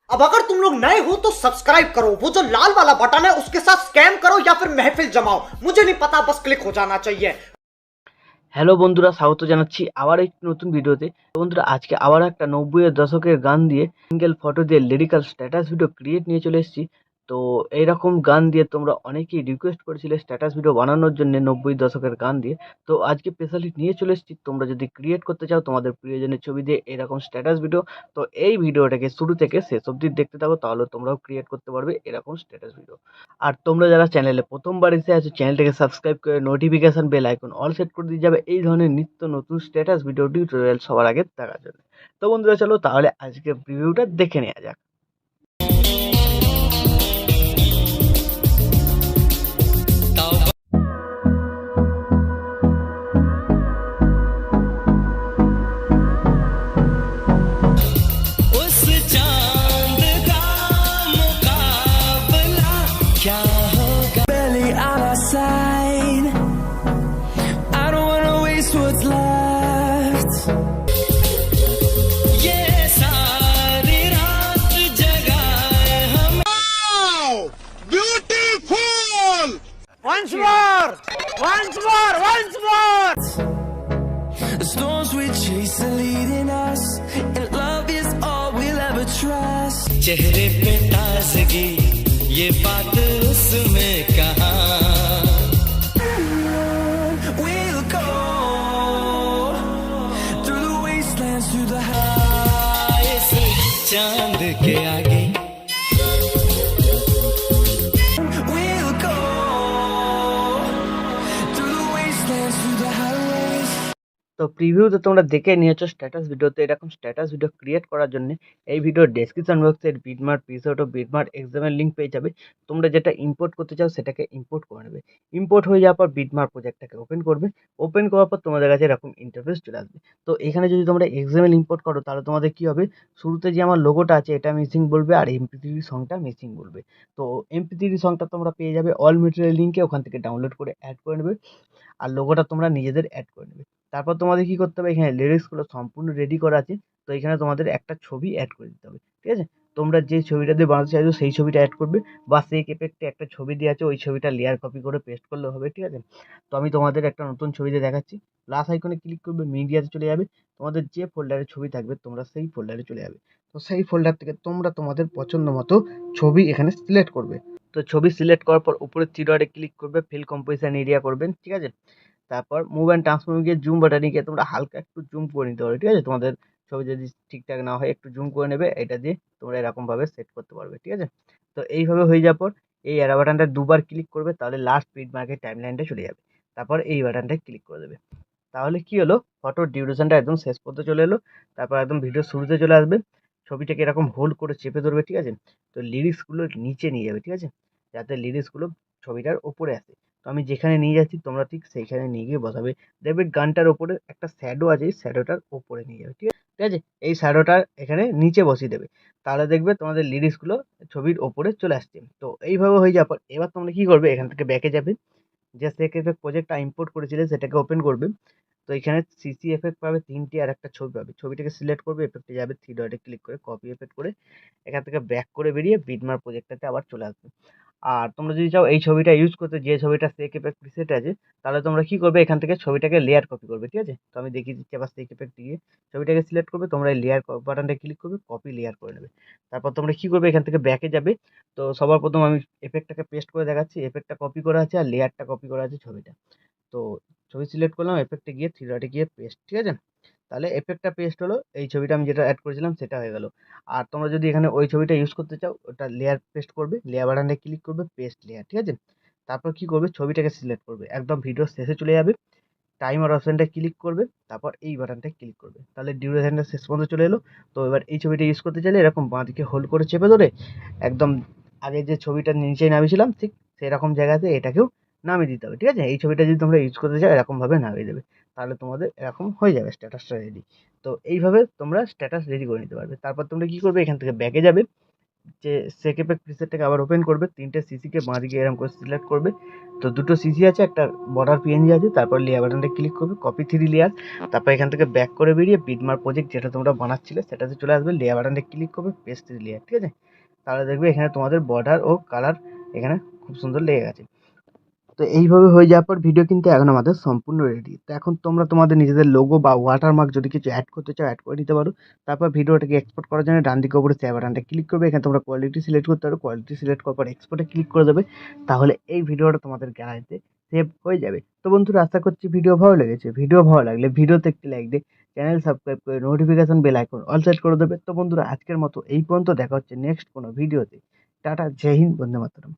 अब अगर तुम लोग नए हो तो सब्सक्राइब करो, वो जो लाल वाला बटन है उसके साथ स्कैम करो या फिर महफिल जमाओ, मुझे नहीं पता, बस क्लिक हो जाना चाहिए। হ্যালো বন্ধুরা, স্বাগত জানাচ্ছি আবার একটি নতুন ভিডিওতে। বন্ধুরা, আজকে আবার একটা 90-এর দশকের গান দিয়ে সিঙ্গেল ফটো দিয়ে লিরিক্যাল স্ট্যাটাস ভিডিও ক্রিয়েট নিয়ে চলে এসেছি। তো এইরকম গান দিয়ে তোমরা অনেকেই রিকোয়েস্ট করেছিলে স্ট্যাটাস ভিডিও বানানোর জন্য 90 দশকের গান দিয়ে। তো আজকে স্পেশালি নিয়ে চলে এসেছি, তোমরা যদি ক্রিয়েট করতে চাও তোমাদের প্রিয়জনের ছবি দিয়ে এরকম স্ট্যাটাস ভিডিও, তো এই ভিডিওটাকে শুরু থেকে শেষ অবধি দেখতে থাকো, তাহলে তোমরাও ক্রিয়েট করতে পারবে এরকম স্ট্যাটাস ভিডিও। আর তোমরা যারা চ্যানেলে প্রথমবার এসে আছো, চ্যানেলটাকে সাবস্ক্রাইব করে notification bell icon all set করে দিয়ে যাবে এই ধরনের নিত্য নতুন স্ট্যাটাস ভিডিও টিউটোরিয়াল সবার আগে দেখার জন্য। তো বন্ধুরা, চলো তাহলে আজকে প্রিভিউটা দেখে নেওয়া যাক। उस चांद का मुकाबला क्या होगा? Barely on our side. I don't wanna waste what's left. ये सारी रात जगाए हम. Beautiful! Once more, once more, once more. The storms we chase are leading us, and love is all we'll ever trust. चेहरे पे ताजगी, ये बात उसमें कहाँ. We'll go through the wastelands, through the highs. चांद के आगे we'll go through the wastelands, through the highways. তো প্রিভিউতে তোমরা দেখে নিয়েছো স্ট্যাটাস ভিডিওতে এরকম স্ট্যাটাস ভিডিও ক্রিয়েট করার জন্য এই ভিডিওর ডেসক্রিপশন বক্সে বিটমার্ট, পিসোটো, বিটমার্ট এক্সামের লিঙ্ক পেয়ে যাবে। তোমরা যেটা ইম্পোর্ট করতে চাও সেটাকে ইম্পোর্ট করে নেবে। ইম্পোর্ট হয়ে যাওয়ার পর বিটমার্ট প্রজেক্টটাকে ওপেন করবে। ওপেন করার পর তোমাদের কাছে এরকম ইন্টারফেস চলে আসবে। তো এখানে যদি তোমরা এক্সামেল ইম্পোর্ট করো তাহলে তোমাদের কি হবে, শুরুতে যে আমার লোগোটা আছে এটা মিসিং বলবে আর MP3 সংটা মিসিং বলবে। তো MP3 সংটা তোমরা পেয়ে যাবে অল মেটেরিয়াল লিঙ্কে, ওখান থেকে ডাউনলোড করে অ্যাড করে নেবে। আর লোগোটা তোমরা নিজেদের অ্যাড করে নেবে। তারপর তোমাদের কি করতে হবে, এখানে লিরিক্সগুলো সম্পূর্ণ রেডি করা আছে। তো এখানে তোমাদের একটা ছবি অ্যাড করে দিতে হবে, ঠিক আছে? তোমরা যে ছবিটা দিয়ে বানাতে চাইছো সেই ছবিটা অ্যাড করবে, বা সেই এফেক্টে একটা ছবি দিয়ে আছে ওই ছবিটা লেয়ার কপি করে পেস্ট করলে হবে, ঠিক আছে? তো আমি তোমাদের একটা নতুন ছবি দিয়ে দেখাচ্ছি। প্লাস আইকনে ক্লিক করবে, মিডিয়াতে চলে যাবে, তোমাদের যে ফোল্ডারে ছবি থাকবে তোমরা সেই ফোল্ডারে চলে যাবে। তো সেই ফোল্ডার থেকে তোমরা তোমাদের পছন্দ মতো ছবি এখানে সিলেক্ট করবে। তো ছবি সিলেক্ট করার পর উপরে থ্রি ডটে ক্লিক করবে, ফিল কম্পোজিশন এরিয়া করবেন, ঠিক আছে? তারপর মুভ অ্যান্ড ট্রান্সফর্মে গিয়ে জুম বাটনে গিয়ে তোমরা হালকা একটু জুম করে নিতে পারবে, ঠিক আছে? তোমাদের ছবি যদি ঠিকঠাক না হয় একটু জুম করে নেবে, এটা দিয়ে তোমরা এরকমভাবে সেট করতে পারবে, ঠিক আছে? তো এইভাবে হয়ে যাওয়ার পর এই অ্যারো বাটনটা দুবার ক্লিক করবে, তাহলে লাস্ট পিড মার্কের টাইম লাইনটা চলে যাবে। তারপর এই বাটনটায় ক্লিক করে দেবে। তাহলে কি হলো, ফটোর ডিউরেশনটা একদম শেষ পর্যন্ত চলে এলো। তারপর একদম ভিডিও শুরুতে চলে আসবে, ছবিটাকে এরকম হোল্ড করে চেপে ধরবে, ঠিক আছে? তো লিরিক্সগুলো নিচে নিয়ে যাবে, ঠিক আছে? যাতে লিরিক্সগুলো ছবিটার ওপরে আসে। তো আমি যেখানে নিয়ে যাচ্ছি তোমরা ঠিক সেইখানে নিয়ে গিয়ে বসাবে। দেখবে গানটার ওপরে একটা শ্যাডো আছে, এই শ্যাডোটার ওপরে নিয়ে যাবে, ঠিক আছে? ঠিক আছে, এই শ্যাডোটা এখানে নিচে বসিয়ে দেবে। তাহলে দেখবে তোমাদের লিরিক্সগুলো ছবির ওপরে চলে আসছে। তো এইভাবে হয়ে যাওয়ার পর এবার তোমরা কি করবে, এখান থেকে ব্যাকে যাবে, যে সেক্ষেত্রে প্রজেক্টটা ইম্পোর্ট করেছিলে সেটাকে ওপেন করবে। তো এখানে সিসি এফেক্ট পাবে ৩টি আর একটা ছবি পাবে। ছবিটাকে সিলেক্ট করবে, এফেক্টে যাবে, থ্রি ডটে ক্লিক করে কপি এফেক্ট করে এখান থেকে ব্যাক করে বেরিয়ে বিটমার্ক প্রজেক্টটাতে আবার চলে আসবে। আর তোমরা যদি চাও এই ছবিটা ইউজ করতে, যে ছবিটা সেক এফেক্ট প্রিসেট আছে, তাহলে তোমরা কি করবে, এখান থেকে ছবিটাকে লেয়ার কপি করবে, ঠিক আছে? তো আমি দেখিয়ে দিচ্ছি। আবার সেক এফেক্ট গিয়ে ছবিটাকে সিলেক্ট করবে, তোমরা এই লেয়ার বাটনটা ক্লিক করবে, কপি লেয়ার করে নেবে। তারপর তোমরা কি করবে, এখান থেকে ব্যাকে যাবে। তো সবার প্রথম আমি এফেক্টটাকে পেস্ট করে দেখাচ্ছি। এফেক্টটা কপি করা আছে আর লেয়ারটা কপি করা আছে ছবিটা। তো ছবি সিলেক্ট করলাম, এফেক্টে গিয়ে থ্রি ডটে গিয়ে পেস্ট, ঠিক আছে? তাহলে এফেক্টটা পেস্ট হলো, এই ছবিটা আমি যেটা অ্যাড করেছিলাম সেটা হয়ে গেল। আর তোমরা যদি এখানে ওই ছবিটা ইউজ করতে চাও, ওটা লেয়ার পেস্ট করবে, লেয়ার বাটনে ক্লিক করবে, পেস্ট লেয়ার, ঠিক আছে? তারপর কি করবে, ছবিটাকে সিলেক্ট করবে, একদম ভিডিওর শেষে চলে যাবে, টাইমার অপশনটা ক্লিক করবে, তারপর এই বাটনটা ক্লিক করবে, তাহলে ডিউরেশনটা শেষ পর্যন্ত চলে এলো। তো এবার এই ছবিটা ইউজ করতে চাইলে এরকম বাঁদিকে হোল্ড করে চেপে ধরে একদম আগে যে ছবিটা নিচে নামিয়েছিলাম ঠিক সেরকম জায়গাতে এটাকেও নামিয়ে দিতে হবে, ঠিক আছে? এই ছবিটা যদি তোমরা ইউজ করতে চাও এরকমভাবে নামিয়ে দেবে, তাহলে তোমাদের এরকম হয়ে যাবে স্ট্যাটাসটা রেডি। তো এইভাবে তোমরা স্ট্যাটাস রেডি করে নিতে পারবে। তারপর তোমরা কি করবে, এখান থেকে ব্যাকে যাবে, যে সেকেপেক প্রিসেটটাকে আবার ওপেন করবে, 3টে সিসিকে বাঁদিকে এরকম করে সিলেক্ট করবে। তো 2টো সিসি আছে, একটা বর্ডার পিএনজি আছে, তারপর লেয়ার বাটনটা ক্লিক করবে, কপি 3 লেয়ার, তারপর এখান থেকে ব্যাক করে বেরিয়ে বিটমার প্রজেক্ট যেটা তোমরা বানাচ্ছিলে সেটাতে চলে আসবে, লেয়ার বাটনটা ক্লিক করবে, পেস্ট 3 লেয়ার, ঠিক আছে? তাহলে দেখবে এখানে তোমাদের বর্ডার ও কালার এখানে খুব সুন্দর লেগে গেছে। তো এইভাবে হয়ে যাওয়ার পর ভিডিও কিন্তু এখন আমাদের সম্পূর্ণ রেডি। তো এখন তোমরা তোমাদের নিজেদের লোগো বা ওয়াটারমার্ক যদি কিছু অ্যাড করতে চাও অ্যাড করে নিতে পারো। তারপর ভিডিওটাকে এক্সপোর্ট করার জন্য ডান দিকে উপরে শেয়ার বাটনটা ক্লিক করবে, এখানে তোমরা কোয়ালিটি সিলেক্ট করতে পারো, কোয়ালিটি সিলেক্ট করার পর এক্সপোর্টে ক্লিক করে দেবে, তাহলে এই ভিডিওটা তোমাদের গ্যালারিতে সেভ হয়ে যাবে। তো বন্ধুরা, আশা করছি ভিডিও ভালো লেগেছে। ভিডিও ভালো লাগলে ভিডিওতে একটি লাইক দিয়ে চ্যানেল সাবস্ক্রাইব করে notification bell icon all set করে দেবে। তো বন্ধুরা, আজকের মতো এই পর্যন্ত, দেখা হচ্ছে নেক্সট কোনো ভিডিওতে। টাটা, জয় হিন্দ, বন্দে মাতরম।